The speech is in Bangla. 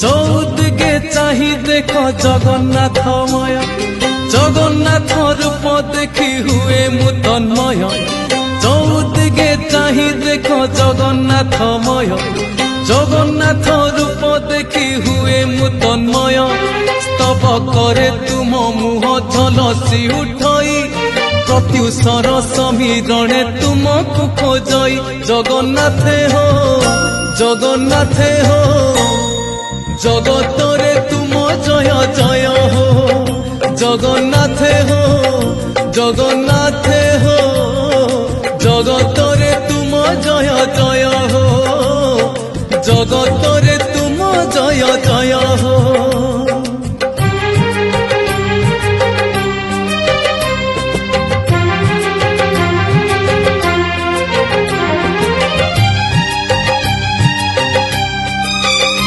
চৌদিকে চাহি দেখ জগন্নাথময়, জগন্নাথ রূপ দেখি হুয়ে মু তন্ময়। চৌদিকে চাহি দেখ জগন্নাথময়, জগন্নাথ রূপ দেখি হুয়ে মু তন্ময়। স্তব করে তুম মুহ ঝলসি উঠই, প্রত্যুষর সমীরণে তুমকু খোঁজই। জগন্নাথে হো, জগন্নাথে হো, জগতরে তুম জয় জয় হো। জগন্নাথে হো, জগন্নাথ